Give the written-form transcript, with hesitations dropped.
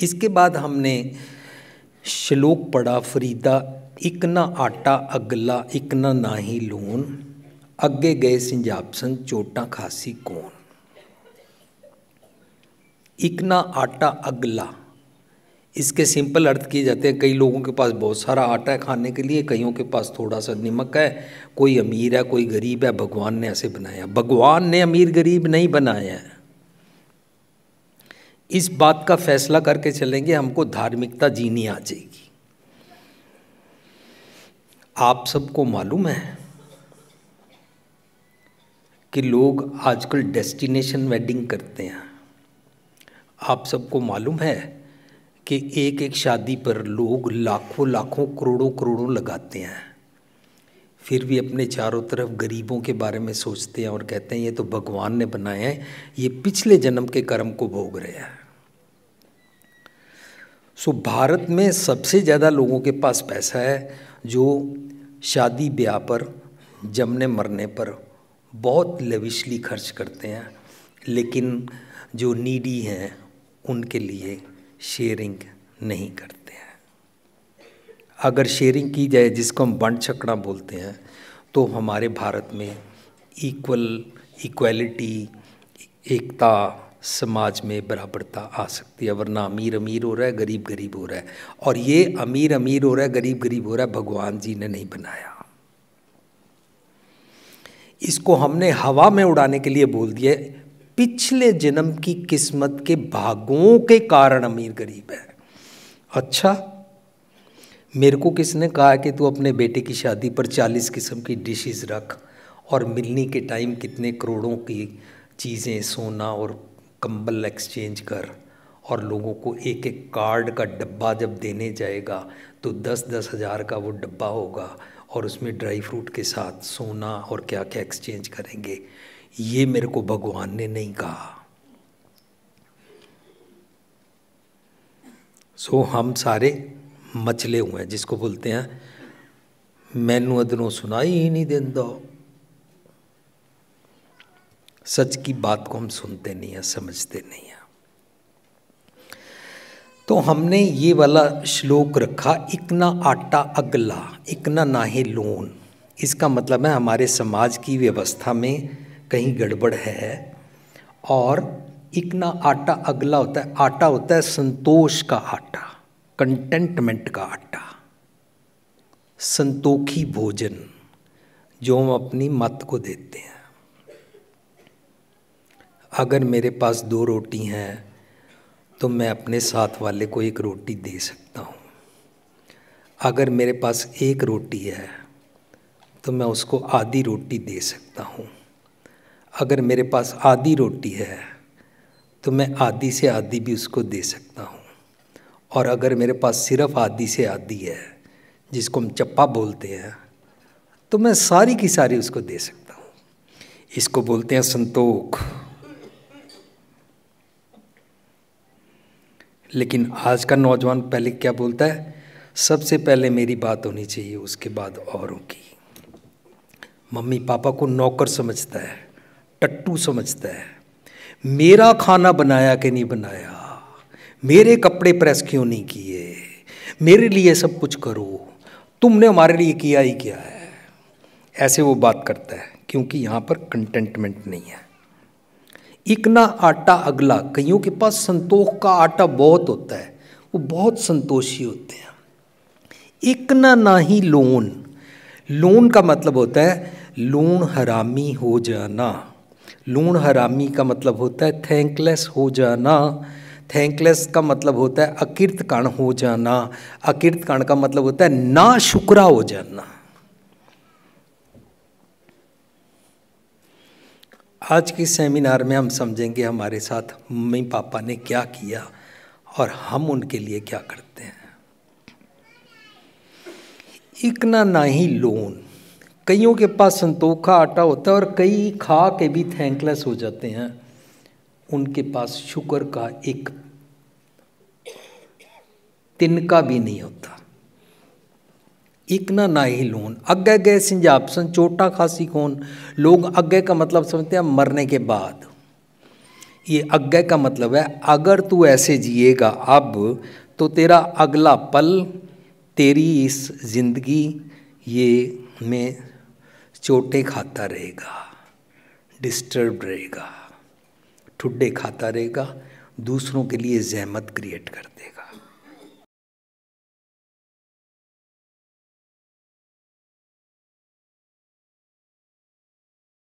इसके बाद हमने श्लोक पढ़ा फरीदा, इक ना आटा अगला इक ना नाही लून, अगे गए सिंजापसन चोटा खासी कौन। इक ना आटा अगला, इसके सिंपल अर्थ किए जाते हैं। कई लोगों के पास बहुत सारा आटा है खाने के लिए, कईयों के पास थोड़ा सा नमक है, कोई अमीर है कोई गरीब है, भगवान ने ऐसे बनाया। भगवान ने अमीर गरीब नहीं बनाया है। इस बात का फैसला करके चलेंगे, हमको धार्मिकता जीनी आ जाएगी। आप सबको मालूम है कि लोग आजकल डेस्टिनेशन वेडिंग करते हैं। आप सबको मालूम है कि एक एक शादी पर लोग लाखों लाखों करोड़ों करोड़ों लगाते हैं, फिर भी अपने चारों तरफ गरीबों के बारे में सोचते हैं और कहते हैं ये तो भगवान ने बनाया है, ये पिछले जन्म के कर्म को भोग रहे हैं। सो भारत में सबसे ज़्यादा लोगों के पास पैसा है जो शादी ब्याह पर, जमने मरने पर बहुत लेविशली खर्च करते हैं, लेकिन जो नीडी हैं उनके लिए शेयरिंग नहीं करते हैं। अगर शेयरिंग की जाए, जिसको हम बंट छकड़ा बोलते हैं, तो हमारे भारत में इक्वालिटी, एकता, समाज में बराबरता आ सकती है। वरना अमीर अमीर हो रहा है, गरीब गरीब हो रहा है, और ये अमीर अमीर हो रहा है, गरीब गरीब हो रहा है, भगवान जी ने नहीं बनाया। इसको हमने हवा में उड़ाने के लिए बोल दिया, पिछले जन्म की किस्मत के भागों के कारण अमीर गरीब है। अच्छा, मेरे को किसने कहा कि तू अपने बेटे की शादी पर 40 किस्म की डिशेस रख और मिलनी के टाइम कितने करोड़ों की चीज़ें, सोना और कंबल एक्सचेंज कर, और लोगों को एक एक कार्ड का डब्बा जब देने जाएगा तो 10-10 हज़ार का वो डब्बा होगा और उसमें ड्राई फ्रूट के साथ सोना और क्या क्या एक्सचेंज करेंगे। ये मेरे को भगवान ने नहीं कहा। सो हम सारे मचले हुए हैं, जिसको बोलते हैं मैनू अदरों सुनाई ही नहीं देता। सच की बात को हम सुनते नहीं हैं, समझते नहीं हैं। तो हमने ये वाला श्लोक रखा, इकना आटा अगला इकना नाहे लोन। इसका मतलब है हमारे समाज की व्यवस्था में कहीं गड़बड़ है। और इकना आटा अगला होता है, आटा होता है संतोष का आटा, कंटेंटमेंट का आटा, संतोखी भोजन जो हम अपनी मत को देते हैं। अगर मेरे पास 2 रोटी हैं तो मैं अपने साथ वाले को 1 रोटी दे सकता हूँ। अगर मेरे पास 1 रोटी है तो मैं उसको आधी रोटी दे सकता हूँ। अगर मेरे पास आधी रोटी है तो मैं आधी से आधी भी उसको दे सकता हूँ। और अगर मेरे पास सिर्फ आधी से आधी है, जिसको हम चप्पा बोलते हैं, तो मैं सारी की सारी उसको दे सकता हूँ। इसको बोलते हैं संतोख। लेकिन आज का नौजवान पहले क्या बोलता है, सबसे पहले मेरी बात होनी चाहिए, उसके बाद औरों की। मम्मी पापा को नौकर समझता है, टट्टू समझता है। मेरा खाना बनाया कि नहीं बनाया, मेरे कपड़े प्रेस क्यों नहीं किए, मेरे लिए सब कुछ करो, तुमने हमारे लिए किया ही क्या है। ऐसे वो बात करता है, क्योंकि यहाँ पर कंटेंटमेंट नहीं है। इकना आटा अगला, कईयों के पास संतोष का आटा बहुत होता है, वो बहुत संतोषी होते हैं। इकना नाही लोन, लोन का मतलब होता है लूण हरामी हो जाना। लूण हरामी का मतलब होता है थैंकलेस हो जाना। थैंकलेस का मतलब होता है अकीर्तकाण हो जाना। अकीर्तकाण का मतलब होता है ना शुक्रा हो जाना। आज के सेमिनार में हम समझेंगे हमारे साथ मम्मी पापा ने क्या किया और हम उनके लिए क्या करते हैं। इकना नाही लोन, कईयों के पास संतोख का आटा होता है और कई खा के भी थैंकलेस हो जाते हैं। उनके पास शुक्र का एक तिनका भी नहीं होता। इकना नाही लोन, अग्गे गए सिंजापसन चोटा खासी कौन। लोग अग्गे का मतलब समझते हैं मरने के बाद। ये अज्ञा का मतलब है अगर तू ऐसे जिएगा अब तो तेरा अगला पल, तेरी इस जिंदगी ये में चोटें खाता रहेगा, डिस्टर्ब रहेगा, ठुड्डे खाता रहेगा, दूसरों के लिए जहमत क्रिएट कर देगा।